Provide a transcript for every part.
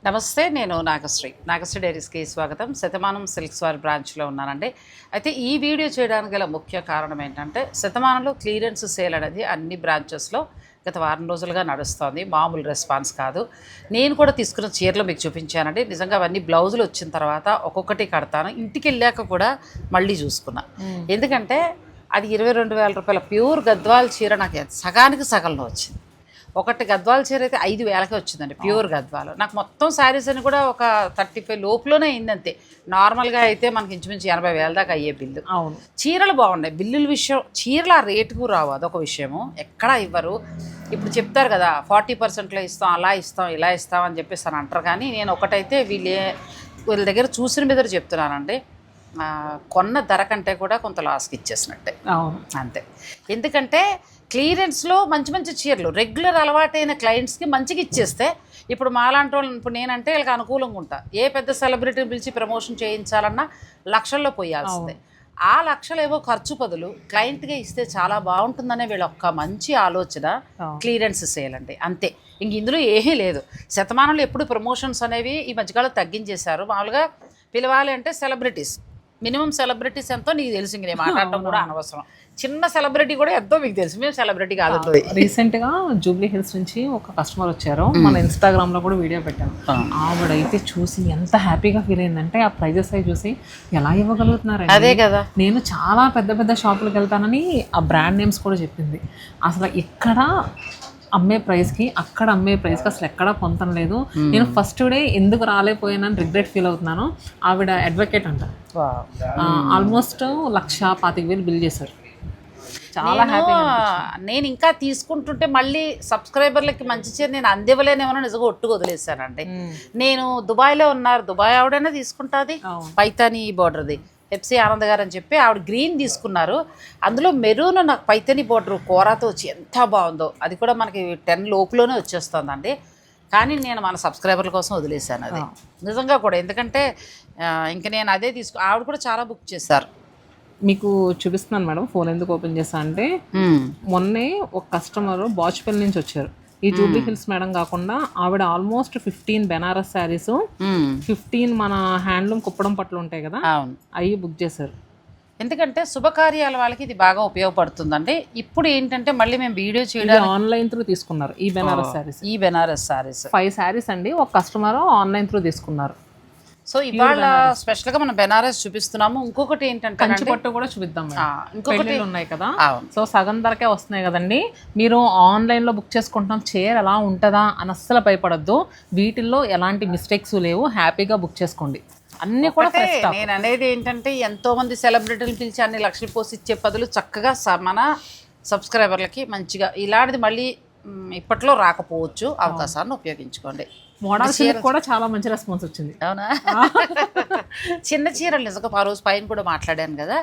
నమస్తే, నేను నాగశ్రీ డైరీస్కి స్వాగతం. శతమానం సిల్క్స్ వారి బ్రాంచ్లో ఉన్నానండి. అయితే ఈ వీడియో చేయడానికి గల ముఖ్య కారణం ఏంటంటే, శతమానంలో క్లియరెన్స్ సేల్ అనేది అన్ని బ్రాంచెస్లో గత వారం రోజులుగా నడుస్తోంది. మామూలు రెస్పాన్స్ కాదు. నేను కూడా తీసుకున్న చీరలు మీకు చూపించానండి. నిజంగా అవన్నీ బ్లౌజులు వచ్చిన తర్వాత ఒక్కొక్కటి కడతాను. ఇంటికి వెళ్ళాక కూడా మళ్ళీ చూసుకున్నా. ఎందుకంటే అది 22,000 రూపాయల ప్యూర్ గద్వాల్ చీర నాకు సగానికి సగంలో వచ్చింది. ఒకటి గద్వాల చీర అయితే 5,000కే వచ్చిందండి, ప్యూర్ గద్వాలు. నాకు మొత్తం శారీస్ అని కూడా ఒక 35 లోపులోనే అయిందంతే. నార్మల్గా అయితే మనకి ఇంచుమించు 80,000 దాకా అయ్యే బిల్లు. అవును, చీరలు బాగున్నాయి. బిల్లుల విషయం, చీరలు ఆ రేటుకు రావు, అదొక విషయము. ఎక్కడా ఇవ్వరు. ఇప్పుడు చెప్తారు కదా 40%లో ఇస్తాం, అలా ఇస్తాం, ఇలా ఇస్తాం అని చెప్పేసి అని అంటారు. కానీ నేను ఒకటైతే వీళ్ళ దగ్గర చూసిన మీద చెప్తున్నానండి, కొన్న ధర కంటే కూడా కొంత లాస్కి ఇచ్చేసినట్టే. అవును, అంతే. ఎందుకంటే క్లియరెన్స్లో మంచి మంచి చీరలు రెగ్యులర్ అలవాటైన క్లయింట్స్కి మంచిగా ఇచ్చేస్తే, ఇప్పుడు మాలాంటి వాళ్ళు, ఇప్పుడు నేనంటే వీళ్ళకి అనుకూలంగా ఉంటా. ఏ పెద్ద సెలబ్రిటీని పిలిచి ప్రమోషన్ చేయించాలన్నా లక్షల్లో పోయాల్సిందే. ఆ లక్షలు ఏవో ఖర్చు బదులు క్లయింట్గా ఇస్తే చాలా బాగుంటుందనే వీళ్ళ ఒక్క మంచి ఆలోచన క్లియరెన్స్ సేల్ అండి. అంతే, ఇంక ఇందులో ఏమీ లేదు. శతమానంలో ఎప్పుడు ప్రమోషన్స్ అనేవి ఈ మధ్యకాలం తగ్గించేశారు. మామూలుగా పిలవాలి అంటే సెలబ్రిటీస్, మినిమం సెలబ్రిటీస్ ఎంతో నీకు తెలుసు, ఇంక నేను మాట్లాడటం కూడా అనవసరం. చిన్న సెలబ్రిటీ కూడా ఎంతో మీకు తెలుసు, మేము సెలబ్రిటీ కాదు. రీసెంట్గా జూబ్లీ హిల్స్ నుంచి ఒక కస్టమర్ వచ్చారు, మన ఇన్స్టాగ్రామ్లో కూడా వీడియో పెట్టాను. ఆవిడైతే చూసి ఎంత హ్యాపీగా ఫీల్ అయిందంటే, ఆ ప్రైజెస్ అవి చూసి ఎలా ఇవ్వగలుగుతున్నారు. అదే కదా, నేను చాలా పెద్ద పెద్ద షాపులకు వెళ్తానని ఆ బ్రాండ్ నేమ్స్ కూడా చెప్పింది. అసలు ఇక్కడ అమ్మే ప్రైస్కి అక్కడ అమ్మే ప్రైస్కి అసలు ఎక్కడా పొంతం లేదు. నేను ఫస్ట్ డే ఎందుకు రాలేకపోయానని రిగ్రెట్ ఫీల్ అవుతున్నాను. ఆవిడ అడ్వకేట్ అంట, ఆల్మోస్ట్ 1,25,000 బిల్ చేశారు. చాలా హ్యాపీగా. నేను ఇంకా తీసుకుంటుంటే మళ్ళీ సబ్స్క్రైబర్లకి మంచి చీర నేను అందివ్వలేనేమో నిజంగా ఒట్టుకు వదిలేసానండి. నేను దుబాయ్లో ఉన్నారు, దుబాయ్ ఆవిడైనా తీసుకుంటుంది పైతానీ బోర్డర్ది, ఎఫ్సి ఆనంద్ గారు అని చెప్పి ఆవిడ గ్రీన్ తీసుకున్నారు. అందులో మెరూన్ నాకు పైతని బోర్డర్ కూరతో వచ్చి ఎంత బాగుందో. అది కూడా మనకి 10 లోపులోనే వచ్చేస్తుందండి. కానీ నేను మన సబ్స్క్రైబర్ల కోసం వదిలేశాను అది నిజంగా కూడా. ఎందుకంటే ఇంక నేను అదే ఆవిడ కూడా చాలా బుక్ చేశారు. మీకు చూపిస్తున్నాను మేడం, ఫోన్ ఎందుకు ఓపెన్ చేశా అంటే, మొన్నే ఒక కస్టమర్ బాచ్పల్లి నుంచి వచ్చారు. ఈ జూబ్లీ హిల్స్ మేడం కాకుండా ఆవిడ ఆల్మోస్ట్ 15 బెనారస్ శారీస్, 15 మన హ్యాండ్లూమ్ కుప్పడం పట్లు ఉంటాయి కదా, అవి బుక్ చేశారు. ఎందుకంటే శుభకార్యాల వాళ్ళకి ఇది బాగా ఉపయోగపడుతుందండి. ఇప్పుడు ఏంటంటే మళ్ళీ మేము వీడియో చేయడం ఆన్లైన్ త్రూ తీసుకున్నారు. ఈ బెనారస్ శారీస్ 5 శారీస్ అండి, ఒక కస్టమర్ ఆన్లైన్ త్రూ తీసుకున్నారు. సో ఇవాళ స్పెషల్గా మనం బెనారస్ చూపిస్తున్నాము. ఇంకొకటి ఏంటంటే కంచి పట్టు కూడా చూపిద్దాం. ఇంకొకటి ఉన్నాయి కదా, సో సగం ధరకే వస్తున్నాయి కదండి. మీరు ఆన్లైన్లో బుక్ చేసుకుంటున్నాం, చీర ఎలా ఉంటుందా అని అస్సలు భయపడద్దు. వీటిల్లో ఎలాంటి మిస్టేక్స్ లేవు, హ్యాపీగా బుక్ చేసుకోండి. అన్నీ కూడా నేను అనేది ఏంటంటే, ఎంతో మంది సెలబ్రిటీలు పిలిచి అన్ని లక్షలు పోసి ఇచ్చే బదులు చక్కగా మన సబ్స్క్రైబర్లకి మంచిగా ఇలాంటిది మళ్ళీ ఇప్పట్లో రాకపోవచ్చు, అవకాశాన్ని ఉపయోగించుకోండి. మోడల్ చీర కూడా చాలా మంచి రెస్పాన్స్ వచ్చింది. అవునా? చిన్న చీరలు నిజంగా ఆ రోజు పైన కూడా మాట్లాడాను కదా,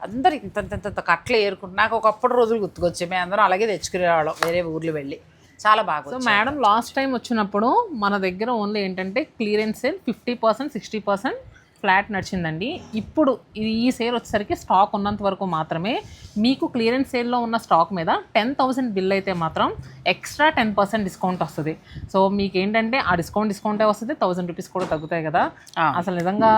అందరు ఇంత కట్లు ఏరుకుంటు నాకు ఒకప్పుడు రోజులు గుర్తుకొచ్చాయి. మేము అందరం అలాగే తెచ్చుకునేవాళ్ళం వేరే ఊర్లు వెళ్ళి. చాలా బాగా. సో మేడం లాస్ట్ టైం వచ్చినప్పుడు మన దగ్గర ఓన్లీ ఏంటంటే క్లియరెన్స్ సేల్ 50%, 60% ఫ్లాట్ నడిచిందండి. ఇప్పుడు ఈ సేల్ వచ్చేసరికి స్టాక్ ఉన్నంత వరకు మాత్రమే. మీకు క్లియరెన్స్ సేల్లో ఉన్న స్టాక్ మీద 10,000 బిల్ అయితే మాత్రం ఎక్స్ట్రా 10% డిస్కౌంట్ వస్తుంది. సో మీకు ఏంటంటే ఆ డిస్కౌంటే వస్తుంది, 1,000 రూపీస్ కూడా తగ్గుతాయి కదా. అసలు నిజంగా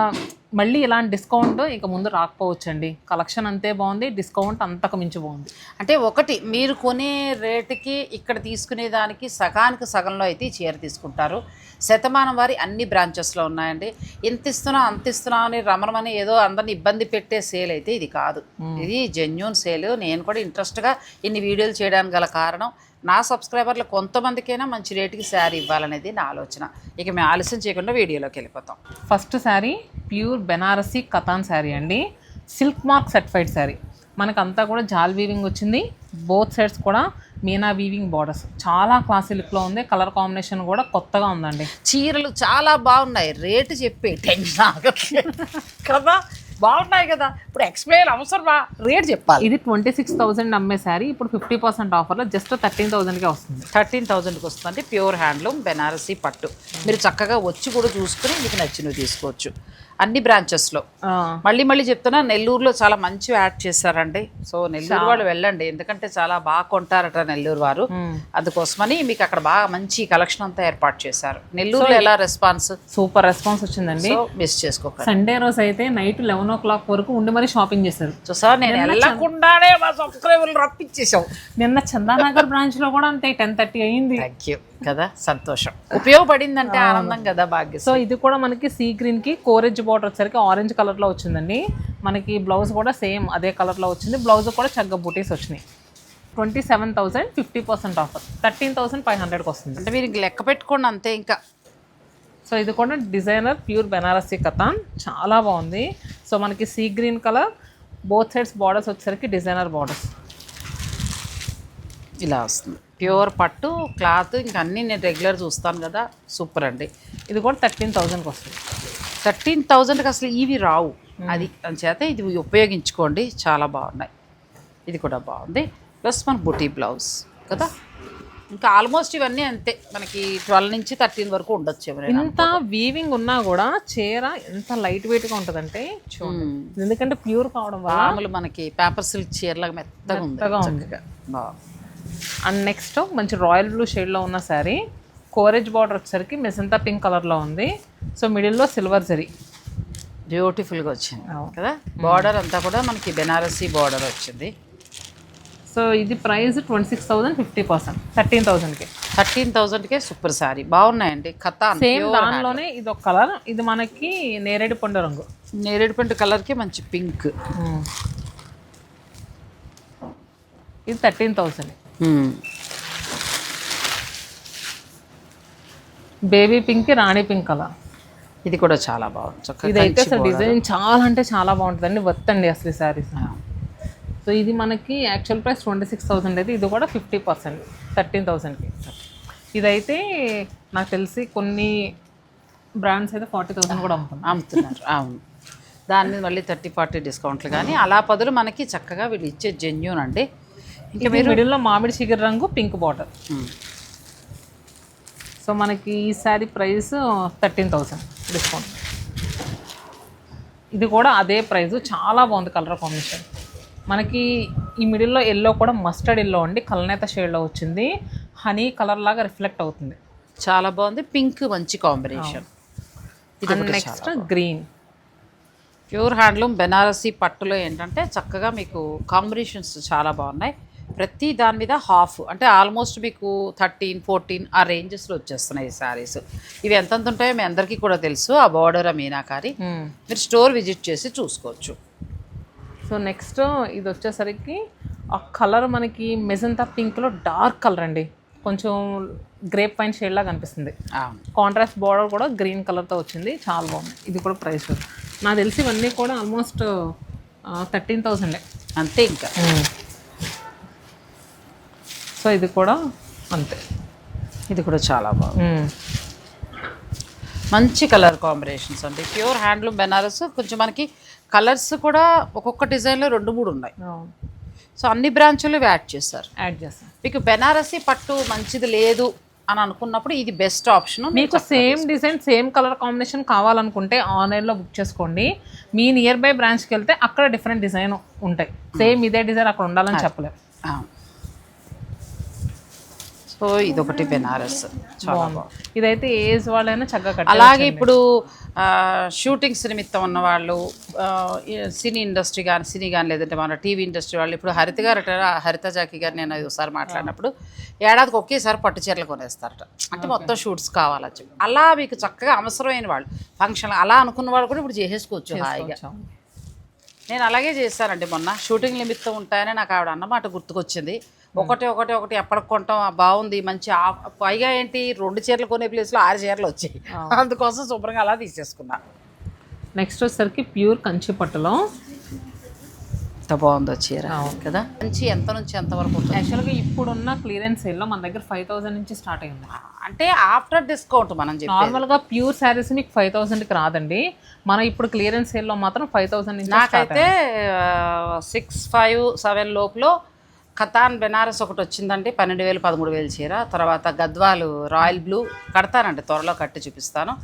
మళ్ళీ ఇలాంటి డిస్కౌంట్ ఇక ముందు రాకపోవచ్చు అండి. కలెక్షన్ అంతే బాగుంది, డిస్కౌంట్ అంతకు మించి బాగుంది. అంటే ఒకటి, మీరు కొనే రేటుకి ఇక్కడ తీసుకునే దానికి సగానికి సగంలో అయితే ఈ చీర తీసుకుంటారు. శతమానం వారి అన్ని బ్రాంచెస్లో ఉన్నాయండి. ఎంత ఇస్తున్నా అంత ఇస్తున్నా అని రమణమని ఏదో అందరిని ఇబ్బంది పెట్టే సేల్ అయితే ఇది కాదు. ఇది జెన్యూన్ సేల్. నేను కూడా ఇంట్రెస్ట్గా ఇన్ని వీడియోలు చేయడానికి గల కారణం, నా సబ్స్క్రైబర్లు కొంతమందికైనా మంచి రేటుకి శారీ ఇవ్వాలనేది నా ఆలోచన. ఇక మేము ఆలస్యం చేయకుండా వీడియోలోకి వెళ్ళిపోతాం. ఫస్ట్ శారీ ప్యూర్ బెనారసీ కతాన్ శారీ అండి, సిల్క్ మార్క్ సర్టిఫైడ్ శారీ. మనకంతా కూడా జాల్ వీవింగ్ వచ్చింది, బోత్ సైడ్స్ కూడా మీనా వీవింగ్ బార్డర్స్. చాలా క్లాసీ లుక్లో ఉంది, కలర్ కాంబినేషన్ కూడా కొత్తగా ఉందండి. చీరలు చాలా బాగున్నాయి, రేటు చెప్పే టెన్షన్ ఆగట్లేదు కదా. బాగున్నాయి కదా, ఇప్పుడు ఎక్స్ప్లెయిన్ అవసరమా, రేట్ చెప్పాలి. ఇది 26,000 అమ్మే శారీ ఇప్పుడు 50% ఆఫర్లో జస్ట్ 13,000కే వస్తుంది. 13,000కి వస్తుంది. ప్యూర్ హ్యాండ్లూమ్ బెనారసీ పట్టు. మీరు చక్కగా వచ్చి కూడా చూసుకుని మీకు నచ్చినవి తీసుకోవచ్చు అన్ని బ్రాంచెస్లో. మళ్ళీ చెప్తున్నా, నెల్లూరులో చాలా మంచి యాడ్ చేశారండి. సో నెల్లూరు వాళ్ళు వెళ్ళండి, ఎందుకంటే చాలా బాగా కొంటారట నెల్లూరు వారు. అందుకోసమని మీకు అక్కడ బాగా మంచి కలెక్షన్ అంతా ఏర్పాటు చేశారు. నెల్లూరులో ఎలా రెస్పాన్స్? సూపర్ రెస్పాన్స్ వచ్చిందండి. మిస్ చేసుకోకండి. సండే రోజు అయితే నైట్ 11 o'clock వరకు ఉండి మరి షాపింగ్ చేశారు. సో సార్ నేను వెళ్ళకుండానే మా సబ్స్క్రైబర్లు రప్పించేసాం. నిన్న చందానగర్ బ్రాంచ్ లో కూడా అంతే 10:30 అయింది. థ్యాంక్ యూ కదా, సంతోషం. ఉపయోగపడిందంటే ఆనందం కదా, భాగ్యం. సో ఇది కూడా మనకి సీ గ్రీన్ కి కోరెజ్ బార్డర్ వచ్చరికి ఆరెంజ్ కలర్ లో వచ్చిందండి. మనకి బ్లౌజ్ కూడా సేమ్ అదే కలర్ లో వచ్చింది. బ్లౌజ్ కూడా చక్కగా బూటీస్ వచ్చినాయి. 27,000 50% ఆఫర్ 13,500కి వస్తుంది. అంటే మీరు ఇంక లెక్క పెట్టుకోండి అంతే ఇంకా. సో ఇది కూడా డిజైనర్ ప్యూర్ బెనారసీ కథాన్, చాలా బాగుంది. సో మనకి sea green colour, both sides borders వచ్చేసరికి డిజైనర్ బార్డర్స్ ఇలా వస్తుంది. ప్యూర్ పట్టు క్లాత్ ఇంకా అన్నీ నేను రెగ్యులర్ చూస్తాను కదా, సూపర్ అండి. ఇది కూడా 13,000కి వస్తుంది. 13,000కి అసలు ఇవి రావు, అది చేత ఇది ఉపయోగించుకోండి, చాలా బాగున్నాయి. ఇది కూడా బాగుంది. ప్లస్ మన బుటీ బ్లౌజ్ కదా. ఇంకా ఆల్మోస్ట్ ఇవన్నీ అంతే, మనకి 12 నుంచి 13 వరకు ఉండొచ్చు. ఎవరైనా ఇంత వీవింగ్ ఉన్నా కూడా చీర ఎంత లైట్ వెయిట్గా ఉంటుందంటే చూడండి, ఎందుకంటే ప్యూర్ కావడం వల్ల మామూలు మనకి పేపర్ సిల్క్ చీరలాగా మెత్తగా ఉంది. చక్కగా బాగుంది. అండ్ నెక్స్ట్ మంచి రాయల్ బ్లూ షేడ్లో ఉన్న శారీ, కోరెజ్ బార్డర్ వచ్చేసరికి మెజంతా పింక్ కలర్లో ఉంది. సో మిడిల్లో సిల్వర్ జరీ బ్యూటిఫుల్గా వచ్చింది కదా. బార్డర్ అంతా కూడా మనకి బెనారసీ బార్డర్ వచ్చింది. సో ఇది ప్రైస్ 26,000 50% 13,000కి. 13,000కే సూపర్ శారీ. బాగున్నాయండి. కథాన్ సేమ్ దానిలోనే ఇది ఒక కలర్, ఇది మనకి నేరేడు పండు రంగు, నేరేడు పండు కలర్కి మంచి పింక్. ఇది 13,000. బేబీ పింక్ రాణి పింక్ కలర్. ఇది కూడా చాలా బాగుంది. ఇదైతే అసలు డిజైన్ చాలా అంటే చాలా బాగుంటుందండి. వత్తండి అసలు ఈ శారీస్. సో ఇది మనకి యాక్చువల్ ప్రైస్ 26,000 అయితే ఇది కూడా 50% 13,000కి. ఇదైతే నాకు తెలిసి కొన్ని బ్రాండ్స్ అయితే 40,000 కూడా అమ్ముతున్నారు. అవును, దాని మీద మళ్ళీ 30-40 డిస్కౌంట్లు. కానీ అలా బదులు మనకి చక్కగా వీళ్ళు ఇచ్చే జెన్యూన్ అండి. ఇంకా మీరు మిడిల్లో మామిడి చిగురు రంగు పింక్ బార్డర్. సో మనకి ఈ శారీ ప్రైస్ 13,000 డిస్కౌంట్. ఇది కూడా అదే ప్రైస్, చాలా బాగుంది కలర్ కాంబినేషన్. మనకి ఈ మిడిల్లో ఎల్లో కూడా మస్టర్డ్ ఎల్లో అండి, కలనేత షేడ్లో వచ్చింది. హనీ కలర్ లాగా రిఫ్లెక్ట్ అవుతుంది, చాలా బాగుంది. పింక్ మంచి combination. Next green pure handloom Banarasi పట్టులో ఏంటంటే చక్కగా మీకు కాంబినేషన్స్ చాలా బాగున్నాయి. ప్రతి దాని మీద హాఫ్ అంటే ఆల్మోస్ట్ మీకు 13-14 ఆ రేంజెస్లో వచ్చేస్తున్నాయి ఈ శారీస్. ఇవి ఎంతంత ఉంటాయో మీ అందరికీ కూడా తెలుసు. ఆ బార్డర్, ఆ మీనాకారి మీరు స్టోర్ విజిట్ చేసి చూసుకోవచ్చు. సో నెక్స్ట్ ఇది వచ్చేసరికి ఆ కలర్ మనకి మెజంతా పింక్లో డార్క్ కలర్ అండి, కొంచెం గ్రేప్ వైన్ షేడ్ లాగా కనిపిస్తుంది. కాంట్రాస్ట్ బార్డర్ కూడా గ్రీన్ కలర్తో వచ్చింది, చాలా బాగుంది. ఇది కూడా ప్రైస్ నాకు తెలిసి ఇవన్నీ కూడా ఆల్మోస్ట్ 13,000 అంతే ఇంకా. సో ఇది కూడా అంతే. ఇది కూడా చాలా బాగుంది. మంచి కలర్ కాంబినేషన్స్ అండి. Pure handloom Benaras. కొంచెం మనకి కలర్స్ కూడా ఒక్కొక్క డిజైన్లో 2-3 ఉన్నాయి. సో అన్ని బ్రాంచులు యాడ్ చేస్తారు. మీకు బెనారసీ పట్టు మంచిది లేదు అని అనుకున్నప్పుడు ఇది బెస్ట్ ఆప్షన్. మీకు same design same colour combination కావాలనుకుంటే ఆన్లైన్లో బుక్ చేసుకోండి. మీ నియర్ బై బ్రాంచ్కి వెళ్తే అక్కడ డిఫరెంట్ డిజైన్ ఉంటాయి. సేమ్ ఇదే డిజైన్ అక్కడ ఉండాలని చెప్పలేము. సో ఇదొకటి బెనారస్ చాలా బాగుంది. ఇదైతే ఏజ్ వాళ్ళైనా చక్కగా. అలాగే ఇప్పుడు షూటింగ్స్ నిమిత్తం ఉన్నవాళ్ళు, సినీ ఇండస్ట్రీ కానీ లేదంటే మన టీవీ ఇండస్ట్రీ వాళ్ళు, ఇప్పుడు హరిత జాకీ గారు నేను ఒకసారి మాట్లాడినప్పుడు ఏడాదికి ఒకేసారి పట్టు చీరలు కొనేస్తారట. అంటే మొత్తం షూట్స్ కావాలని చెప్పి. అలా మీకు చక్కగా అవసరమైన వాళ్ళు ఫంక్షన్ అలా అనుకున్న వాళ్ళు కూడా ఇప్పుడు చేసేసుకోవచ్చు హాయిగా. నేను అలాగే చేశానండి. మొన్న షూటింగ్ నిమిత్తం ఉంటాయని నాకు ఆవిడ అన్నమాట గుర్తుకొచ్చింది. ఒకటి ఎప్పటికి కొంటాం, బాగుంది మంచి. పైగా ఏంటి 2 చీరలు కొనే ప్లేస్లో 6 చీరలు వచ్చాయి. అందుకోసం శుభ్రంగా అలా తీసేసుకున్నా. నెక్స్ట్ వచ్చేసరికి ప్యూర్ కంచి పట్టులో ఎంత బాగుందో చీర కదా. మంచి ఎంత నుంచి ఎంత వరకు ఉంటుంది? యాక్చువల్గా ఇప్పుడున్న క్లియరెన్స్ సేల్లో మన దగ్గర 5,000 నుంచి స్టార్ట్ అయింది. అంటే ఆఫ్టర్ డిస్కౌంట్ మనం చెప్పేది. నార్మల్గా ప్యూర్ శారీస్ మీకు 5,000కి రాదండి. మనం ఇప్పుడు క్లియరెన్స్ సేల్లో మాత్రం 5,000 నుంచి. నాకైతే 6-5-7 లోపల ఖతాన్ బెనారస్ ఒకటి వచ్చిందండి, 12,000 13,000 చీర. తర్వాత గద్వాలు రాయల్ బ్లూ కడతానండి, త్వరలో కట్టి చూపిస్తాను.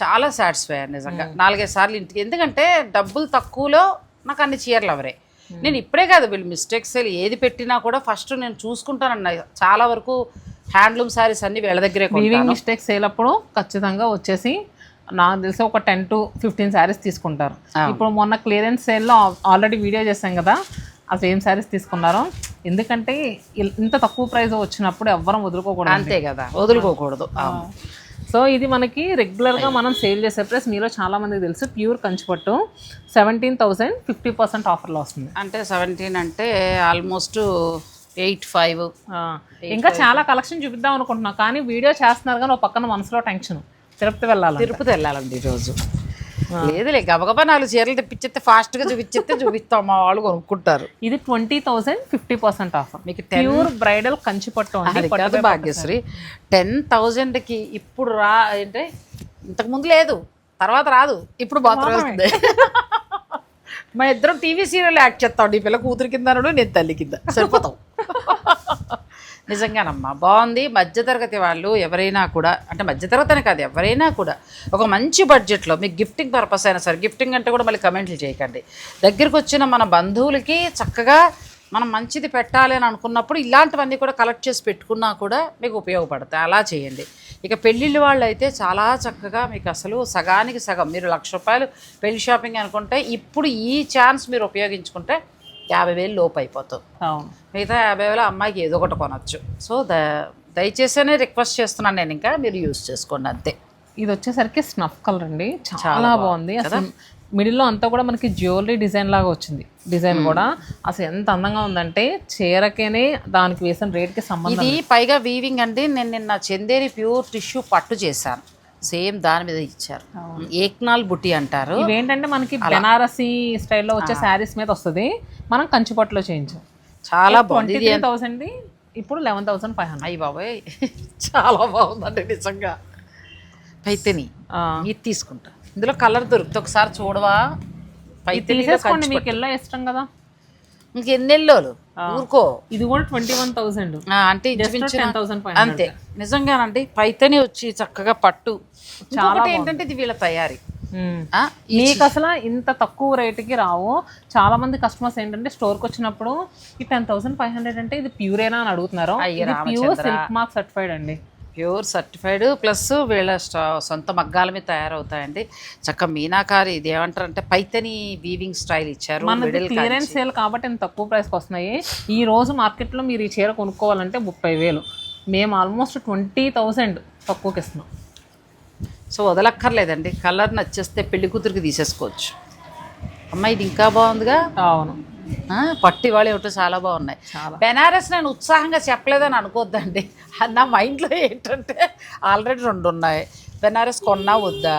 చాలా సాటిస్ఫై అయ్యాను నిజంగా 4-5 సార్లు ఇంటికి. ఎందుకంటే డబ్బులు తక్కువలో నాకు అన్ని చీరలు అవరే. నేను ఇప్పుడే కాదు, వీళ్ళు మిస్టేక్స్ ఏది పెట్టినా కూడా ఫస్ట్ నేను చూసుకుంటానన్న. చాలా వరకు హ్యాండ్లూమ్ శారీస్ అన్ని వీళ్ళ దగ్గరే. వీవింగ్ మిస్టేక్స్ సేలప్పుడు ఖచ్చితంగా వచ్చేసి నాకు తెలిసి ఒక 10 to 15 శారీస్ తీసుకుంటారు. ఇప్పుడు మొన్న క్లియరెన్స్ సేల్లో ఆల్రెడీ వీడియో చేశాం కదా, అసలు ఏం శారీస్ తీసుకున్నారో. ఎందుకంటే ఇంత తక్కువ ప్రైస్ వచ్చినప్పుడు ఎవ్వరం వదులుకోకూడదు. అంతే కదా, వదులుకోకూడదు. సో ఇది మనకి రెగ్యులర్గా మనం సేల్ చేసే ప్రైస్ మీలో చాలా మందికి తెలుసు. ప్యూర్ కంచిపట్టు 17,000 50% ఆఫర్లో వస్తుంది. అంటే 17 అంటే ఆల్మోస్ట్ 8-5. ఇంకా చాలా కలెక్షన్ చూపిద్దాం అనుకుంటున్నాం, కానీ వీడియో చేస్తున్నారు కానీ ఒక పక్కన మనసులో టెన్షన్. తిరుపతి వెళ్ళాలండి ఈరోజు. లేదులే, గబగబా 4 చీరలు తెప్పించేస్తే ఫాస్ట్గా చూపిస్తాం, మా వాళ్ళు కొనుక్కుంటారు. ఇది 20,000 50% ఆఫర్. మీకు ప్యూర్ బ్రైడల్ కంచిపట్టు కాదు భాగ్యశ్రీ. 10,000కి ఇప్పుడు అంటే ఇంతకుముందు లేదు, తర్వాత రాదు, ఇప్పుడు మాత్రమే వస్తుంది. మా ఇద్దరం టీవీ సీరియల్ యాక్ట్ చేస్తాం. నీ పిల్ల కూతురు కింద, నేను తల్లి కింద సరిపోతాం. నిజంగానమ్మా బాగుంది. మధ్యతరగతి వాళ్ళు ఎవరైనా కూడా, అంటే మధ్యతరగతి అని కాదు, ఎవరైనా కూడా ఒక మంచి బడ్జెట్లో మీకు గిఫ్టింగ్ పర్పస్ అయినా సరే, గిఫ్టింగ్ అంటే కూడా మళ్ళీ కమెంట్లు చేయకండి. దగ్గరికి వచ్చిన మన బంధువులకి చక్కగా మనం మంచిది పెట్టాలి అని అనుకున్నప్పుడు ఇలాంటివన్నీ కూడా కలెక్ట్ చేసి పెట్టుకున్నా కూడా మీకు ఉపయోగపడతాయి. అలా చేయండి. ఇక పెళ్ళిళ్ళు వాళ్ళు అయితే చాలా చక్కగా మీకు అసలు సగానికి సగం. మీరు ₹1,00,000 పెళ్లి షాపింగ్ అనుకుంటే ఇప్పుడు ఈ ఛాన్స్ మీరు ఉపయోగించుకుంటే 50,000 లోపు అయిపోతుంది. మిగతా 50,000 అమ్మాయికి ఏదో ఒకటి కొనవచ్చు. సో దయచేసి రిక్వెస్ట్ చేస్తున్నాను నేను, ఇంకా మీరు యూజ్ చేసుకోండి అంతే. ఇది వచ్చేసరికి స్నఫ్ కలర్ అండి, చాలా బాగుంది. అసలు మిడిల్లో అంతా కూడా మనకి జ్యువెలరీ డిజైన్ లాగా వచ్చింది. డిజైన్ కూడా అసలు ఎంత అందంగా ఉందంటే చీరకేనే దానికి వేసిన రేట్కి సంబంధం. ఇది పైగా వీవింగ్ అండి. నేను నిన్న చందేరి ప్యూర్ టిష్యూ పట్టు చేశాను, సేమ్ దాని మీద ఇచ్చారు. ఏక్నాల్ బుట్టి అంటారు. ఇవేంటంటే మనకి బెనారసీ స్టైల్లో వచ్చే శారీస్ మీద వస్తుంది, మనం కంచిపట్టులో చేయించాం. చాలా బాగుంది. 23,000 ఇప్పుడు 11,500. అయ్యి బాబాయ్ చాలా బాగుందండి నిజంగా. పైతని ఇది తీసుకుంటా, ఇందులో కలర్ దొరుకుతుంది, ఒకసారి చూడవా. తీసేసుకోండి, మీకు ఎల్లో ఇష్టం కదా. ఇంక ఎన్నెల్లోలు ఊరుకో. ఇది కూడా 21,000 అంటే 10,500 అంతే. నిజంగానండి పైతని వచ్చి చక్కగా పట్టు. చాలా ఏంటంటే ఇది వీళ్ళ తయారీ. మీకు అసలు ఇంత తక్కువ రేటుకి రావు. చాలా మంది కస్టమర్స్ ఏంటంటే స్టోర్కి వచ్చినప్పుడు ఈ 10,500 అంటే ఇది ప్యూరేనా అని అడుగుతున్నారు. ప్యూర్ సిల్క్ మార్క్ సర్టిఫైడ్ అండి, ప్యూర్ సర్టిఫైడ్. ప్లస్ వీళ్ళ సొంత మగ్గాల మీద తయారవుతాయండి. చక్క మీనాకారి, ఇది ఏమంటారంటే పైతని వీవింగ్ స్టైల్ ఇచ్చారు. క్లియరెన్స్ సేల్ కాబట్టి ఇంత తక్కువ ప్రైస్కి వస్తున్నాయి. ఈ రోజు మార్కెట్లో మీరు ఈ చీర కొనుక్కోవాలంటే 30,000, మేము ఆల్మోస్ట్ 20,000 తక్కువకి ఇస్తున్నాం. సో వదలక్కర్లేదండి, కలర్ నచ్చేస్తే పెళ్లి కూతురికి తీసేసుకోవచ్చు. అమ్మ ఇది ఇంకా బాగుందిగా. అవును, పట్టి వాళ్ళు ఏమిటో చాలా బాగున్నాయి. బెనారస్ నేను ఉత్సాహంగా చెప్పలేదని అనుకోద్దండి, నా మైండ్లో ఏంటంటే ఆల్రెడీ 2 ఉన్నాయి. బెనారస్ కొన్నా వద్దా,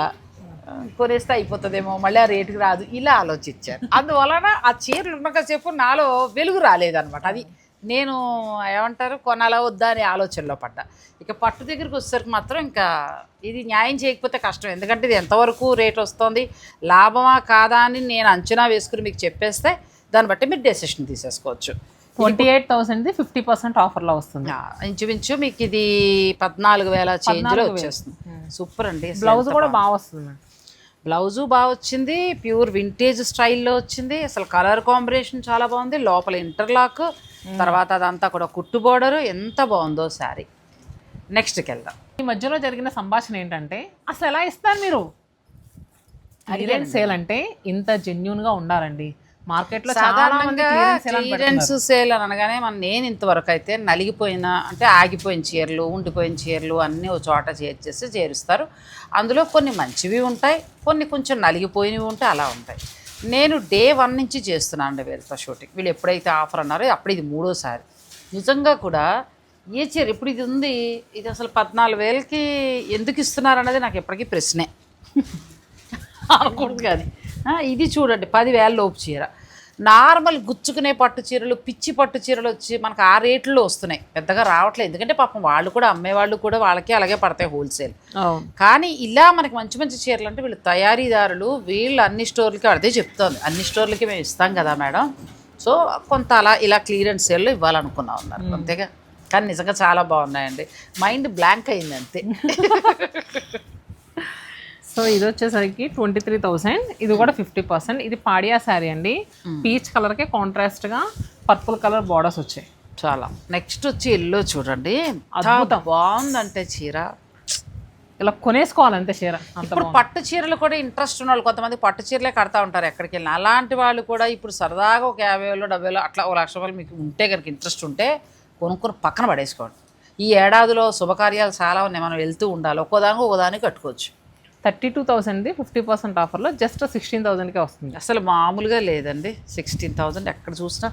కొనేస్తే అయిపోతుందేమో, మళ్ళీ ఆ రేటుకి రాదు, ఇలా ఆలోచించాను. అందువలన ఆ చీరలు ఉన్నకాసేపు నాలో వెలుగు రాలేదనమాట. అది నేను ఏమంటారు కొనాలా వద్దా అనే ఆలోచనలో పడ్డా. ఇక పట్టు దగ్గరికి వచ్చేసరికి మాత్రం ఇంకా ఇది న్యాయం చేయకపోతే కష్టం. ఎందుకంటే ఇది ఎంతవరకు రేట్ వస్తుంది, లాభమా కాదా అని నేను అంచనా వేసుకుని మీకు చెప్పేస్తే దాన్ని బట్టి మీరు డెసిషన్ తీసేసుకోవచ్చు. 28,000 50% ఆఫర్లో వస్తుంది. ఇంచుమించు మీకు ఇది 14,000 చేంజ్లో వచ్చేస్తుంది. సూపర్ అండి. బ్లౌజ్ కూడా బాగా వస్తుంది. బ్లౌజు బాగా వచ్చింది, ప్యూర్ వింటేజ్ స్టైల్లో వచ్చింది. అసలు కలర్ కాంబినేషన్ చాలా బాగుంది. లోపల ఇంటర్లాక్, తర్వాత అదంతా కూడా కుట్టు బోర్డరు, ఎంత బాగుందో శారీ. నెక్స్ట్కి వెళ్దాం. ఈ మధ్యలో జరిగిన సంభాషణ ఏంటంటే అసలు ఎలా ఇస్తారు మీరు, క్లియరెన్స్ సేల్ అంటే ఇంత జెన్యూన్గా ఉండాలండి. మార్కెట్లో సాధారణంగా క్లియరెన్స్ సేల్ అని అనగానే నేను ఇంతవరకు అయితే నలిగిపోయిన అంటే ఆగిపోయిన చీరలు, ఉండిపోయిన చీరలు అన్నీ ఒక చోట చేరుస్తారు. అందులో కొన్ని మంచివి ఉంటాయి, కొన్ని కొంచెం నలిగిపోయినవి ఉంటాయి, అలా ఉంటాయి. నేను డే 1 నుంచి చేస్తున్నాను అండి వీళ్ళతో షూటింగ్. వీళ్ళు ఎప్పుడైతే ఆఫర్ అన్నారో అప్పుడు ఇది 3వ నిజంగా కూడా ఏ చీర ఇప్పుడు ఇది ఉంది, ఇది అసలు 14,000కి ఎందుకు ఇస్తున్నారు అన్నది నాకు ఎప్పటికీ ప్రశ్నే అనుకుంటుంది. కానీ ఇది చూడండి 10,000 లోపు చీర. నార్మల్ గుచ్చుకునే పట్టు చీరలు, పిచ్చి పట్టు చీరలు వచ్చి మనకు ఆ రేట్లో వస్తున్నాయి, పెద్దగా రావట్లేదు. ఎందుకంటే పాపం వాళ్ళు కూడా అమ్మేవాళ్ళు కూడా వాళ్ళకి అలాగే పడతాయి హోల్సేల్. కానీ ఇలా మనకి మంచి మంచి చీరలు అంటే వీళ్ళు తయారీదారులు, వీళ్ళు అన్ని స్టోర్లకి అదే చెప్తోంది, అన్ని స్టోర్లకి మేము ఇస్తాం కదా మేడం, సో కొంత అలా ఇలా క్లియరెన్స్ సేల్లో ఇవ్వాలనుకున్నా ఉన్నారు అంతేగా. కానీ నిజంగా చాలా బాగున్నాయండి, మైండ్ బ్లాంక్ అయింది అంతే. సో ఇది వచ్చేసరికి 23,000, ఇది కూడా 50%. ఇది పాడియా శారీ అండి, పీచ్ కలర్కే కాంట్రాస్ట్గా పర్పుల్ కలర్ బార్డర్స్ వచ్చాయి. చాలా. నెక్స్ట్ వచ్చి ఎల్లో చూడండి, అద్భుతం బాగుందంటే చీర, ఇలా కొనేసుకోవాలంతే చీర. ఇప్పుడు పట్టు చీరలు కూడా ఇంట్రెస్ట్ ఉన్న వాళ్ళు కొంతమంది పట్టు చీరలే కడతా ఉంటారు ఎక్కడికి వెళ్ళినా, అలాంటి వాళ్ళు కూడా ఇప్పుడు సరదాగా ఒక 50,000 70,000 అట్లా 1,00,000 రూపాయలు మీకు ఉంటే కనుక ఇంట్రెస్ట్ ఉంటే కొనుక్కొని పక్కన పడేసుకోండి. ఈ ఏడాదిలో శుభకార్యాలు చాలా ఉన్నాయి, మనం వెళ్తూ ఉండాలి, ఒక్కోదానికి కట్టుకోవచ్చు. 32,000 50% ఆఫర్లో జస్ట్ 16,000కే వస్తుంది. అసలు మామూలుగా లేదండి, 16,000 ఎక్కడ చూసినా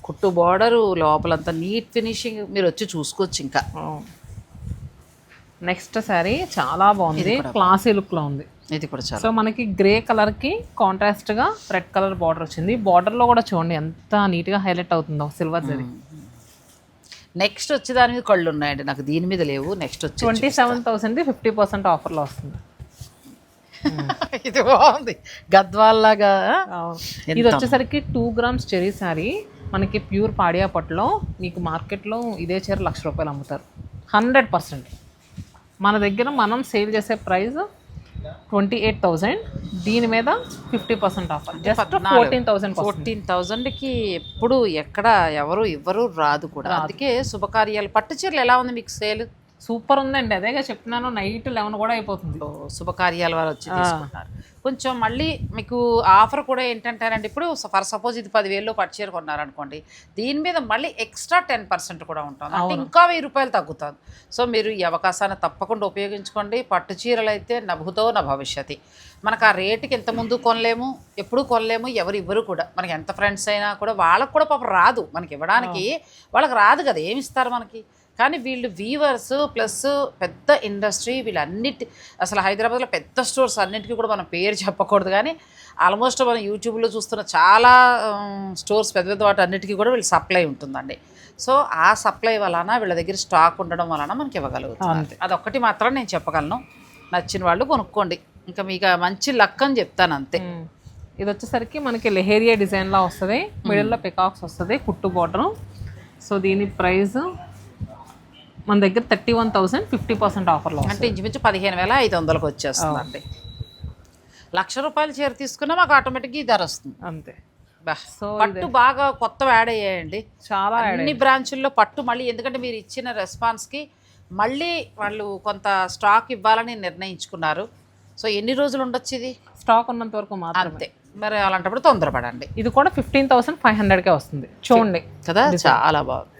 కుట్టు బార్డరు, లోపలంతా నీట్ ఫినిషింగ్, మీరు వచ్చి చూసుకోవచ్చు. ఇంకా నెక్స్ట్ శారీ చాలా బాగుంది, క్లాసీ లుక్లో ఉంది. ఇది కూడా చాలా. సో మనకి గ్రే కలర్కి కాంట్రాస్ట్గా రెడ్ కలర్ బార్డర్ వచ్చింది. బార్డర్లో కూడా చూడండి ఎంత నీట్గా హైలైట్ అవుతుందో సిల్వర్ జరీ. నెక్స్ట్ వచ్చి దాని మీద కళ్ళు ఉన్నాయండి, నాకు దీని మీద లేవు. నెక్స్ట్ వచ్చి 27,000 50% ఆఫర్లో వస్తుంది. ఇది బాగుంది, గద్వాల్లాగా. ఇది వచ్చేసరికి 2 grams చెరీ శారీ, మనకి ప్యూర్ పాడియా పట్టులో. మీకు మార్కెట్లో ఇదే చీర 1,00,000 రూపాయలు అమ్ముతారు 100%. మన దగ్గర మనం సేల్ చేసే ప్రైస్ 28,000, దీని మీద 50% ఆఫర్ జస్ట్ 14,000కి ఎప్పుడు ఎక్కడ ఎవరు ఇవ్వరు రాదు కూడా. అందుకే శుభకార్యాలు పట్టు చీరలు ఎలా ఉంది మీకు సేల్? సూపర్ ఉందండి, అదేగా చెప్తున్నాను, నైట్ 11 కూడా అయిపోతుంది. శుభకార్యాల వారు వచ్చి తీసుకుంటారు. కొంచెం మళ్ళీ మీకు ఆఫర్ కూడా ఏంటంటారంటే, ఇప్పుడు ఫర్ సపోజ్ ఇది 10,000లో పట్టు చీర కొన్నారనుకోండి, దీని మీద మళ్ళీ ఎక్స్ట్రా 10% కూడా ఉంటుంది, అంటే ఇంకా 1,000 రూపాయలు తగ్గుతుంది. సో మీరు ఈ అవకాశాన్ని తప్పకుండా ఉపయోగించుకోండి. పట్టు చీరలు అయితే నభుతో నా భవిష్యతి. మనకు ఆ రేటుకి ఎంత ముందు కొనలేము, ఎప్పుడు కొనలేము, ఎవరు ఇవ్వరు కూడా. మనకి ఎంత ఫ్రెండ్స్ అయినా కూడా వాళ్ళకు కూడా పాపం రాదు మనకి ఇవ్వడానికి, వాళ్ళకి రాదు కదా, ఏమి ఇస్తారు మనకి. కానీ వీళ్ళు వీవర్స్ ప్లస్ పెద్ద ఇండస్ట్రీ, వీళ్ళన్నిటి అసలు హైదరాబాద్లో పెద్ద స్టోర్స్ అన్నిటికీ కూడా మనం పేరు చెప్పకూడదు, కానీ ఆల్మోస్ట్ మనం యూట్యూబ్లో చూస్తున్న చాలా స్టోర్స్ పెద్ద పెద్ద వాటి అన్నిటికీ కూడా వీళ్ళు సప్లై ఉంటుందండి. సో ఆ సప్లై వలన వీళ్ళ దగ్గర స్టాక్ ఉండడం వలన మనకి ఇవ్వగలుగుతుంది. అదొక్కటి మాత్రం నేను చెప్పగలను. నచ్చిన వాళ్ళు కొనుక్కోండి, ఇంకా మీకు మంచి లక్ అని చెప్తాను అంతే. ఇది వచ్చేసరికి మనకి లెహేరియా డిజైన్లా వస్తుంది, మిడిల్లో పికాక్స్ వస్తుంది, కుట్టు బార్డర్. సో దీని ప్రైస్ మన దగ్గర 31,000 50% ఆఫర్లో, అంటే ఇంచుమించు 15,500కి వచ్చేస్తుందండి. 1,00,000 రూపాయల చీర తీసుకున్నా మాకు ఆటోమేటిక్గా ఈ ధర వస్తుంది అంతే. సో పట్టు బాగా కొత్తవి యాడ్ అయ్యాయండి, చాలా అన్ని బ్రాంచుల్లో పట్టు. మళ్ళీ ఎందుకంటే మీరు ఇచ్చిన రెస్పాన్స్కి మళ్ళీ వాళ్ళు కొంత స్టాక్ ఇవ్వాలని నిర్ణయించుకున్నారు. సో ఎన్ని రోజులు ఉండొచ్చు ఇది? స్టాక్ ఉన్నంత వరకు మాత్రం అంతే. మరి అలాంటప్పుడు తొందరపడండి. ఇది కూడా 15,500కే వస్తుంది చూడండి కదా, చాలా బాగుంది.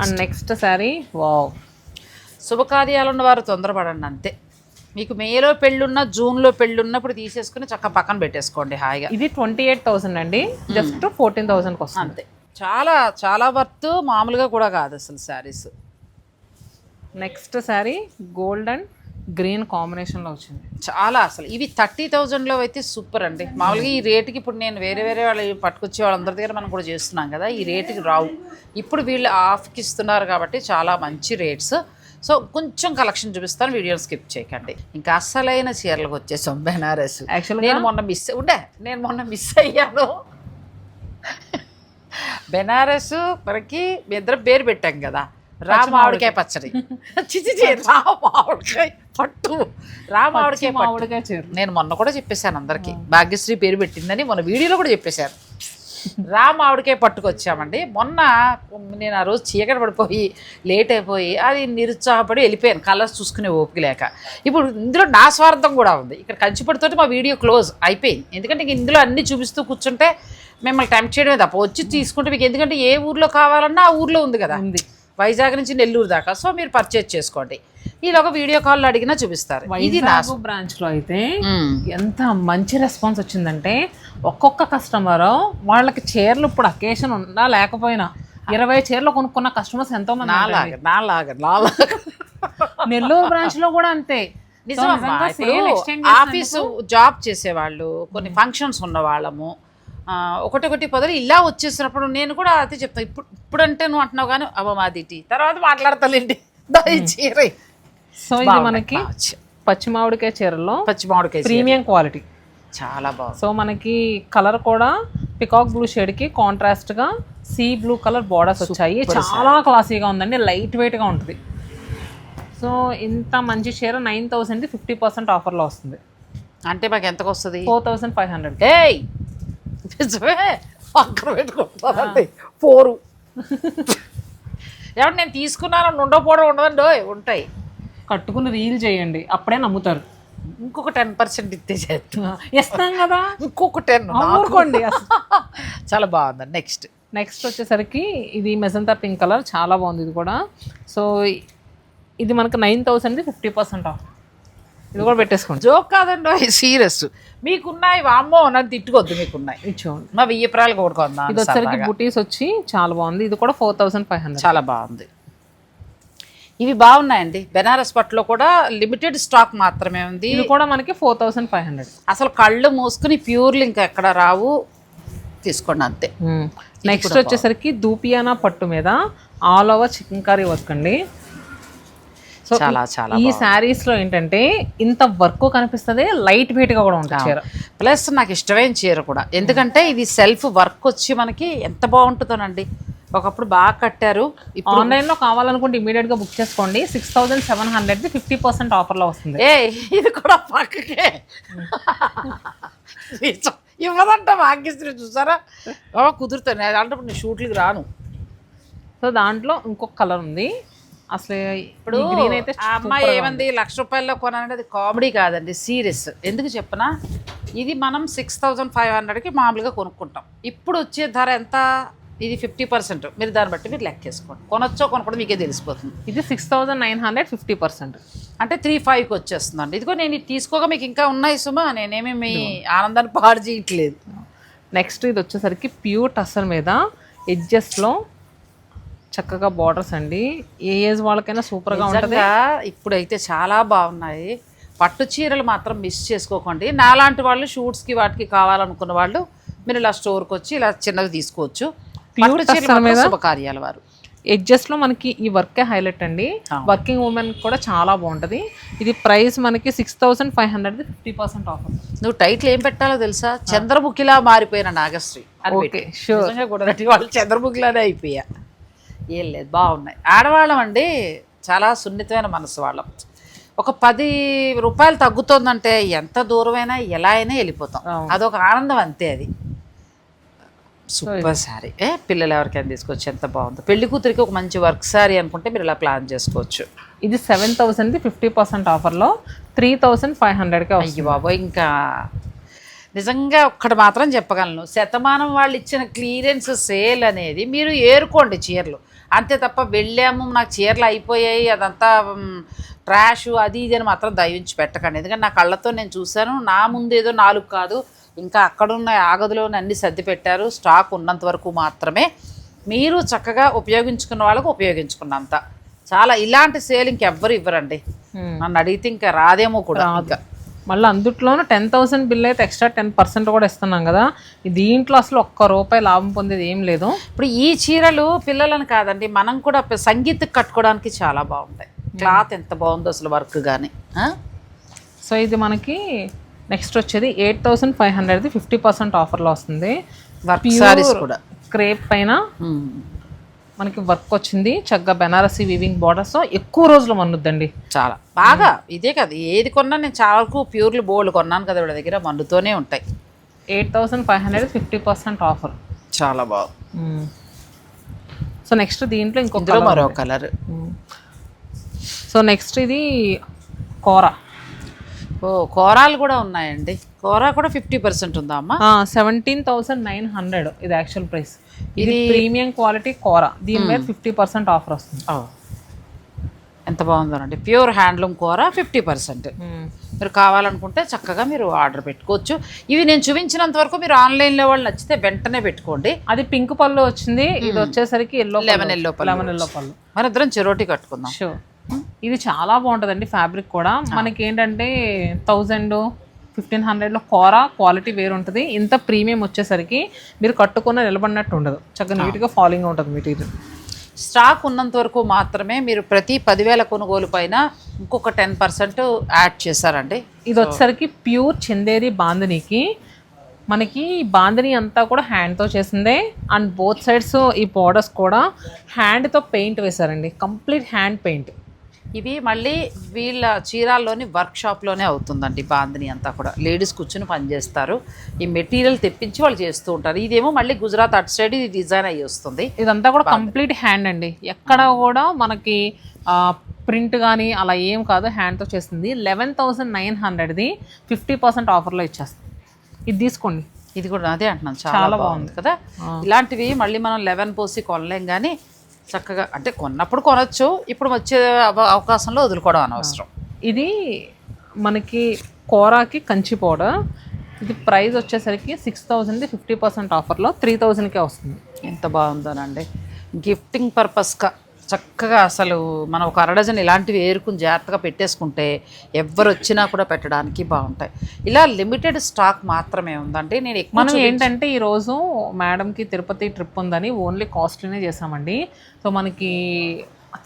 అండ్ నెక్స్ట్ శారీ, వావ్, శుభకార్యాలు ఉన్నవారు తొందరపడండి అంతే. మీకు మేలో పెళ్ళున్నా జూన్లో పెళ్ళున్నప్పుడు తీసేసుకుని చక్క పక్కన పెట్టేసుకోండి హాయిగా. ఇది 28,000 అండి, జస్ట్ 14,000కి వస్తుంది అంతే. చాలా చాలా వర్త్, మామూలుగా కూడా కాదు అసలు saris. Next sari gold and green కాంబినేషన్లో వచ్చింది, చాలా. అసలు ఇవి 30,000లో అయితే సూపర్ అండి. మామూలుగా ఈ రేటుకి ఇప్పుడు నేను వేరే వాళ్ళు పట్టుకొచ్చే వాళ్ళందరి దగ్గర మనం కూడా చేస్తున్నాం కదా, ఈ రేటుకి రావు. ఇప్పుడు వీళ్ళు ఆఫ్కి ఇస్తున్నారు కాబట్టి చాలా మంచి రేట్స్. సో కొంచెం కలెక్షన్ చూపిస్తాను, వీడియోని స్కిప్ చేయకండి. ఇంకా అసలైన చీరలకు వచ్చేసాం బెనారస్. యాక్చువల్గా నేను మొన్న మిస్ అయ్యాను. బెనారస్ మనకి మీ ఇద్దరం పేరు పెట్టాం కదా, రామావిడికాయ పచ్చడి, రామావిడికాయ పట్టు, రామావిడికాయ చీర. నేను మొన్న కూడా చెప్పేశాను అందరికీ, భాగ్యశ్రీ పేరు పెట్టిందని మొన్న వీడియోలో కూడా చెప్పేశాను. రామావిడికాయ పట్టుకొచ్చామండి. మొన్న నేను ఆ రోజు చీకటి పడిపోయి లేట్ అయిపోయి అది నిరుత్సాహపడి వెళ్ళిపోయాను, కలర్స్ చూసుకునే ఓపిక లేక. ఇప్పుడు ఇందులో నా స్వార్థం కూడా ఉంది. ఇక్కడ కంచిపడితోటి మా వీడియో క్లోజ్ అయిపోయింది, ఎందుకంటే ఇందులో అన్నీ చూపిస్తూ కూర్చుంటే మిమ్మల్ని టెంప్ట్ చేయడమే తప్ప వచ్చి తీసుకుంటే మీకు, ఎందుకంటే ఏ ఊర్లో కావాలన్నా ఆ ఊర్లో ఉంది కదా, వైజాగ్ నుంచి నెల్లూరు దాకా. సో మీరు పర్చేజ్ చేసుకోండి, ఇది ఒక వీడియో కాల్లో అడిగినా చూపిస్తారు. ఇది నా బ్రాంచ్లో అయితే ఎంత మంచి రెస్పాన్స్ వచ్చిందంటే, ఒక్కొక్క కస్టమర్ వాళ్ళకి చీరలు ఇప్పుడు అకేషన్ ఉన్నా లేకపోయినా 20 చీరలు కొనుక్కున్న కస్టమర్స్ ఎంతో మంది. నాలాగా నెల్లూరు బ్రాంచ్ లో కూడా అంతే. ఆఫీసు జాబ్ చేసేవాళ్ళు, కొన్ని ఫంక్షన్స్ ఉన్న వాళ్ళము, ఒకటి పొదలు ఇలా వచ్చేసినప్పుడు నేను కూడా అదే చెప్తాను. ఇప్పుడంటే నువ్వు అంటున్నావు కానీ అవ్వ మాది టీ తర్వాత మాట్లాడతాలేండి దాని చీర. సో ఇది మనకి పచ్చి మామిడికాయ చీరలో పచ్చి మామిడికాయ ప్రీమియం క్వాలిటీ, చాలా బాగుంది. సో మనకి కలర్ కూడా పికాక్ బ్లూ షేడ్కి కాంట్రాస్ట్గా సీ బ్లూ కలర్ బోర్డర్స్ వచ్చాయి. చాలా క్లాసీగా ఉందండి, లైట్ వెయిట్గా ఉంటుంది. సో ఇంత మంచి చీర 9,000 50% ఆఫర్లో వస్తుంది. అంటే మాకు ఎంతకు వస్తుంది? 4,500. ఏయ్ నిజమే, అక్కడ పెట్టుకుంటానండి 4. ఏమంటే నేను తీసుకున్నాను ఉండకపోవడం ఉండదండి, ఉంటాయి. కట్టుకుని రీల్ చేయండి, అప్పుడే నమ్ముతారు. ఇంకొక 10% ఇస్తే చేస్తాం, ఇస్తాం కదా, ఇంకొక 10 అనుకోండి. చాలా బాగుంది. నెక్స్ట్ వచ్చేసరికి ఇది మెజంతా పింక్ కలర్, చాలా బాగుంది ఇది కూడా. సో ఇది మనకు 9,000 50% ఆఫ్. ఇది కూడా పెట్టేసుకోండి. జోక్ కాదండి, సీరియస్. మీకున్నాయి వామ్మో నన్ను తిట్టుకోవద్దు, మీకున్నాయి ఇచ్చుకోండి. మా 1000 రూపాయలు కొడుకుందాం. ఇది వచ్చేసరికి బుటీస్ వచ్చి చాలా బాగుంది. ఇది కూడా 4,500, చాలా బాగుంది. ఇవి బాగున్నాయండి. బెనారస్ పట్టులో కూడా లిమిటెడ్ స్టాక్ మాత్రమే ఉంది. ఇది కూడా మనకి 4,500. అసలు కళ్ళు మూసుకుని ప్యూర్లు ఇంకా ఎక్కడ రావు, తీసుకోండి అంతే. నెక్స్ట్ వచ్చేసరికి దూపియానా పట్టు మీద ఆల్ ఓవర్ చికెన్కారీ వర్క్ అండి. సో చాలా చాలా ఈ శారీస్ లో ఏంటంటే ఇంత వర్క్ కనిపిస్తుంది, లైట్ వెయిట్ గా కూడా ఉంటుంది చీర. ప్లస్ నాకు ఇష్టమైన చీర కూడా, ఎందుకంటే ఇది సెల్ఫ్ వర్క్ వచ్చి మనకి ఎంత బాగుంటుందోనండి. ఒకప్పుడు బాగా కట్టారు. ఇప్పుడు ఆన్లైన్ లో కావాలనుకుంటే ఇమీడియట్ గా బుక్ చేసుకోండి. 6,700 50% ఆఫర్ లో వస్తుంది. ఇది కూడా పక్కకే ఇవ్వదంట భాగ్యశ్రీ, చూసారా కుదురుతాను అంటే నేను షూట్లకి రాను. సో దాంట్లో ఇంకొక కలర్ ఉంది. అసలు ఇప్పుడు గ్రీన్ అయితే ఆ అమ్మాయి ఏమంది 1,00,000 రూపాయల్లో కొనాలంటే అది కామెడీ కాదండి, సీరియస్. ఎందుకు చెప్పనా, ఇది మనం 6,500కి మామూలుగా కొనుక్కుంటాం. ఇప్పుడు వచ్చే ధర ఎంత, ఇది 50%. మీరు దాన్ని బట్టి మీరు లెక్కేసుకోండి, కొనొచ్చో కొనుక్కోవడం మీకే తెలిసిపోతుంది. ఇది 6,900 50%, అంటే 3,500కి వచ్చేస్తుందండి. ఇదిగో నేను ఇది తీసుకోగా మీకు ఇంకా ఉన్నాయి సుమా, నేనేమి మీ ఆనందాన్ని పాడు చేయట్లేదు. నెక్స్ట్ ఇది వచ్చేసరికి ప్యూర్ టస్సర్ మీద ఎడ్జెస్లో చక్కగా బార్డర్స్ అండి. ఏ ఏజ్ వాళ్ళకైనా సూపర్గా ఉంటుంది. ఇప్పుడైతే చాలా బాగున్నాయి. పట్టు చీరలు మాత్రం మిస్ చేసుకోకండి. నాలాంటి వాళ్ళు షూట్స్కి వాటికి కావాలనుకున్న వాళ్ళు మీరు ఇలా స్టోర్కి వచ్చి ఇలా చిన్నవి తీసుకోవచ్చు. పట్టు చీరల మీద శుభకార్యాల వారు ఎడ్జెస్ట్లో మనకి ఈ వర్కే హైలైట్ అండి. వర్కింగ్ ఉమెన్ కూడా చాలా బాగుంటుంది. ఇది ప్రైస్ మనకి 6,500 50% ఆఫర్. నువ్వు టైటిల్ ఏం పెట్టాలో తెలుసా, చంద్రముఖిలా మారిపోయిన నాగశ్రీ. ఓకే షూర్, కూడా వాళ్ళు చంద్రముఖిలానే అయిపోయా. ఏం లేదు, బాగున్నాయి. ఆడవాళ్ళం అండి చాలా సున్నితమైన మనసు వాళ్ళం. ఒక 10 రూపాయలు తగ్గుతుందంటే ఎంత దూరమైనా ఎలా అయినా వెళ్ళిపోతాం. అదొక ఆనందం అంతే. అది సూపర్ శారీ. పిల్లలు ఎవరికైనా తీసుకోవచ్చు, ఎంత బాగుంది. పెళ్లి కూతురికి ఒక మంచి వర్క్ శారీ అనుకుంటే మీరు ఇలా ప్లాన్ చేసుకోవచ్చు. ఇది 7,000 50% ఆఫర్లో 3,500కి. అయ్యి బాబోయ్, ఇంకా నిజంగా ఒక్కటి మాత్రం చెప్పగలను, శతమానం వాళ్ళు ఇచ్చిన క్లియరెన్స్ సేల్ అనేది మీరు ఏరుకోండి చీరలు అంతే తప్ప, వెళ్ళాము నాకు చీరలు అయిపోయాయి అదంతా ట్రాష్ అది ఇది అని మాత్రం దయించి పెట్టకండి. ఎందుకంటే నా కళ్ళతో నేను చూశాను. నా ముందు ఏదో 4 కాదు, ఇంకా అక్కడున్న ఆగదులోనే అన్ని సర్ది పెట్టారు. స్టాక్ ఉన్నంత వరకు మాత్రమే మీరు చక్కగా ఉపయోగించుకున్న వాళ్ళకు ఉపయోగించుకున్నంత చాలా. ఇలాంటి సేల్ ఇంకెవ్వరు ఇవ్వరండి. నన్ను అడిగితే ఇంకా రాదేమో కూడా. ఇంకా మళ్ళీ అందుట్లోనూ 10,000 బిల్ అయితే ఎక్స్ట్రా 10% కూడా ఇస్తున్నాం కదా. దీంట్లో అసలు ₹1 లాభం పొందేది ఏం లేదు. ఇప్పుడు ఈ చీరలు పిల్లలని కాదండి, మనం కూడా సంగీతకు కట్టుకోవడానికి చాలా బాగుంటాయి. క్లాత్ ఎంత బాగుందో అసలు, వర్క్ కానీ. సో ఇది మనకి నెక్స్ట్ వచ్చేది 8,500 50% ఆఫర్లో వస్తుంది. వర్క్ సారీస్ కూడా క్రేప్ పైన మనకి వర్క్ వచ్చింది. చక్కగా బెనారసీ వీవింగ్ బార్డర్స్, ఎక్కువ రోజులు మన్నుద్దండి చాలా బాగా. ఇదే కదా ఏది కొన్నా నేను చాలా వరకు ప్యూర్లు బోల్డ్ కొన్నాను కదా, వీళ్ళ దగ్గర మన్నుతోనే ఉంటాయి. 8,500 50% ఆఫర్, చాలా బాగుంది. సో నెక్స్ట్ దీంట్లో ఇంకొక మరో కలర్. సో నెక్స్ట్ ఇది కోరా. కోరాలు కూడా ఉన్నాయండి. కోరా కూడా 50% ఉందా అమ్మా? 17,900 ఇది యాక్చువల్ ప్రైస్. ఇది ప్రీమియం క్వాలిటీ కోరా, దీని మీద 50% ఆఫర్ వస్తుంది. ఎంత బాగుందోనండి, ప్యూర్ హ్యాండ్లూమ్ కోరా 50%. మీరు కావాలనుకుంటే చక్కగా మీరు ఆర్డర్ పెట్టుకోవచ్చు. ఇవి నేను చూపించినంత వరకు మీరు ఆన్లైన్లో వాళ్ళు నచ్చితే వెంటనే పెట్టుకోండి. అది పింక్ పళ్ళు వచ్చింది, ఇది వచ్చేసరికి లెమన్ ఎల్లో పళ్ళు. మన ఇద్దరం చెరోటి కట్టుకుందాం. షూర్. ఇది చాలా బాగుంటుందండి. ఫ్యాబ్రిక్ కూడా మనకి ఏంటంటే 1,000 1500లో కోరా క్వాలిటీ వేరు ఉంటుంది. ఇంత ప్రీమియం వచ్చేసరికి మీరు కట్టుకున్న నిలబడినట్టు ఉండదు, చక్కగా నీట్గా ఫాలింగ్ ఉంటుంది మెటీరియల్. స్టాక్ ఉన్నంత వరకు మాత్రమే మీరు ప్రతి 10,000 కొనుగోలు పైన ఇంకొక 10% యాడ్ చేశారండి. ఇది వచ్చేసరికి ప్యూర్ చందేరి బాందినీకి. మనకి బాందిని అంతా కూడా హ్యాండ్తో చేసిందే, అండ్ బోత్ సైడ్స్ ఈ బోర్డర్స్ కూడా హ్యాండ్తో పెయింట్ వేశారండి, కంప్లీట్ హ్యాండ్ పెయింట్. ఇవి మళ్ళీ వీళ్ళ చీరాల్లోని వర్క్షాప్లోనే అవుతుందండి. బాందిని అంతా కూడా లేడీస్ కూర్చుని పనిచేస్తారు, ఈ మెటీరియల్ తెప్పించి వాళ్ళు చేస్తూ ఉంటారు. ఇదేమో మళ్ళీ గుజరాత్ అటు సైడ్ ఇది డిజైన్ అయ్యి వస్తుంది. ఇదంతా కూడా కంప్లీట్ హ్యాండ్ అండి, ఎక్కడ కూడా మనకి ప్రింట్ కానీ అలా ఏం కాదు, హ్యాండ్తో చేస్తుంది. 11,900ది 50% ఆఫర్లో ఇచ్చేస్తుంది. ఇది తీసుకోండి. ఇది కూడా అదే అంటున్నాను, చాలా బాగుంది కదా. ఇలాంటివి మళ్ళీ మనం 11 పోసి కొనలేం, కానీ చక్కగా అంటే కొన్నప్పుడు కొనొచ్చు, ఇప్పుడు వచ్చే అవకాశంలో వదులుకోవడం అనవసరం. ఇది మనకి కోరాకి కంచి పౌడర్. ఇది ప్రైస్ వచ్చేసరికి 6,000ది 50% ఆఫర్లో 3,000కే వస్తుంది. ఎంత బాగుందోనండి, గిఫ్టింగ్ పర్పస్గా చక్కగా. అసలు మనం ఒక అరడజన్ ఇలాంటివి ఏరుకుని జాగ్రత్తగా పెట్టేసుకుంటే ఎవరు వచ్చినా కూడా పెట్టడానికి బాగుంటాయి. ఇలా లిమిటెడ్ స్టాక్ మాత్రమే ఉందండి. నేను మనం ఏంటంటే ఈరోజు మేడంకి తిరుపతి ట్రిప్ ఉందని ఓన్లీ కాస్ట్లీనే చేసామండి. సో మనకి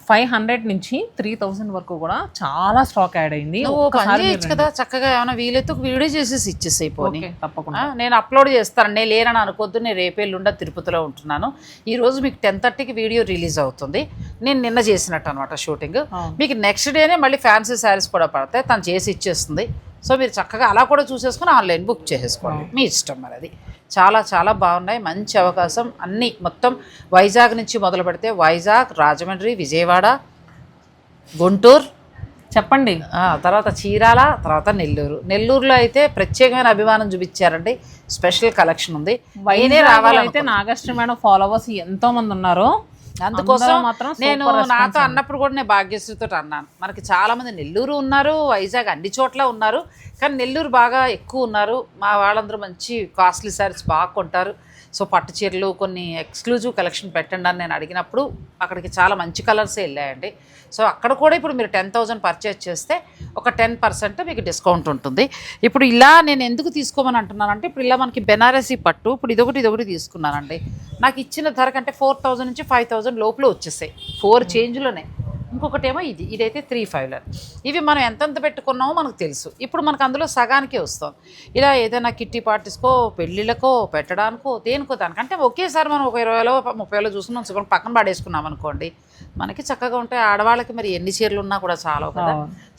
500 నుంచి 3,000 వరకు కూడా చాలా స్టాక్ యాడ్ అయింది. చేయొచ్చు కదా చక్కగా, ఏమైనా వీలైతే ఒక వీడియో చేసేసి ఇచ్చేసేయిపోయి. తప్పకుండా నేను అప్లోడ్ చేస్తాను, నేను లేనని అనుకోద్దు. నేను రేపేళ్ళుండా తిరుపతిలో ఉంటున్నాను. ఈరోజు మీకు 10:30కి వీడియో రిలీజ్ అవుతుంది. నేను నిన్న చేసినట్టు అనమాట షూటింగ్. మీకు నెక్స్ట్ డేనే మళ్ళీ ఫ్యాన్సీ శారీస్ కూడా పడతాయి, తను చేసి ఇచ్చేస్తుంది. సో మీరు చక్కగా అలా కూడా చూసేసుకుని ఆన్లైన్ బుక్ చేసేసుకోండి, మీ ఇష్టం మరి. అది చాలా చాలా బాగున్నాయి, మంచి అవకాశం. అన్నీ మొత్తం వైజాగ్ నుంచి మొదలు పెడితే వైజాగ్, రాజమండ్రి, విజయవాడ, గుంటూరు చెప్పండి, తర్వాత చీరాల, తర్వాత నెల్లూరులో అయితే ప్రత్యేకమైన అభిమానం చూపించారండి. స్పెషల్ కలెక్షన్ ఉంది. అయితే నాగశ్రీ మేడం ఫాలోవర్స్ ఎంతో మంది ఉన్నారు. అందుకోసం నేను నాతో అన్నప్పుడు కూడా నేను భాగ్యశ్రీతో అన్నాను, మనకి చాలామంది నెల్లూరు ఉన్నారు, వైజాగ్ అన్ని చోట్ల ఉన్నారు, కానీ నెల్లూరు బాగా ఎక్కువ ఉన్నారు. మా వాళ్ళందరూ మంచి కాస్ట్లీ శారీస్ బాగా కొంటారు. సో పట్టు చీరలు కొన్ని ఎక్స్క్లూజివ్ కలెక్షన్ పెట్టండి అని నేను అడిగినప్పుడు అక్కడికి చాలా మంచి కలర్సే వెళ్ళాయండి. సో అక్కడ కూడా ఇప్పుడు మీరు 10,000 పర్చేజ్ చేస్తే ఒక 10% మీకు డిస్కౌంట్ ఉంటుంది. ఇప్పుడు ఇలా నేను ఎందుకు తీసుకోమని అంటున్నానంటే, ఇప్పుడు ఇలా మనకి బెనారసీ పట్టు, ఇప్పుడు ఇదొకటి తీసుకున్నానండి. నాకు ఇచ్చిన ధర కంటే 4,000 నుంచి 5,000 లోపల వచ్చేసాయి, 4 చేంజ్లోనే. ఇంకొకటేమో ఇదైతే 3,500. ఇవి మనం ఎంతెంత పెట్టుకున్నామో మనకు తెలుసు. ఇప్పుడు మనకు అందులో సగానికే వస్తుంది. ఇలా ఏదైనా కిట్టి పార్టీస్కో, పెళ్ళిళ్ళకో, పెట్టడానికో, దేనికో దానికంటే ఒకేసారి మనం ఒక 20,000 30,000 చూసుకున్నాం, పక్కన పడేసుకున్నాం అనుకోండి, మనకి చక్కగా ఉంటాయి. ఆడవాళ్ళకి మరి ఎన్ని చీరలు ఉన్నా కూడా చాలా కదా.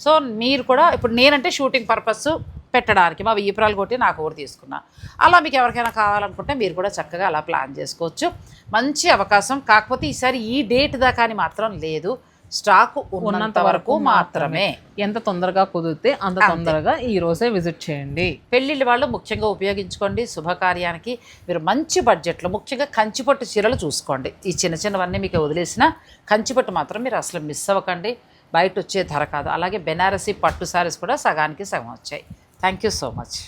సో మీరు కూడా ఇప్పుడు నేనంటే షూటింగ్ పర్పస్ పెట్టడానికి మా వియ్యపురాలు కొట్టి నాకు ఒకటి తీసుకున్నా. అలా మీకు ఎవరికైనా కావాలనుకుంటే మీరు కూడా చక్కగా అలా ప్లాన్ చేసుకోవచ్చు. మంచి అవకాశం. కాకపోతే ఈసారి ఈ డేట్ దాకా అని మాత్రం లేదు, స్టాక్ ఉన్నంత వరకు మాత్రమే. ఎంత తొందరగా కుదిరితే అంత తొందరగా ఈ రోజే విజిట్ చేయండి. పెళ్ళిళ్ళ వాళ్ళు ముఖ్యంగా ఉపయోగించుకోండి. శుభకార్యానికి మీరు మంచి బడ్జెట్లో ముఖ్యంగా కంచిపట్టు చీరలు చూసుకోండి. ఈ చిన్నవన్నీ మీకు వదిలేసిన కంచిపట్టు మాత్రం మీరు అసలు మిస్ అవ్వకండి, బయట వచ్చే ధర కాదు. అలాగే బెనారసీ పట్టు శారీస్ కూడా సగానికి సగం వచ్చాయి. Thank you so much.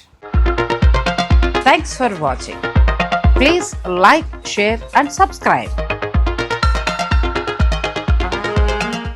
Thanks for watching. Please like, share and subscribe.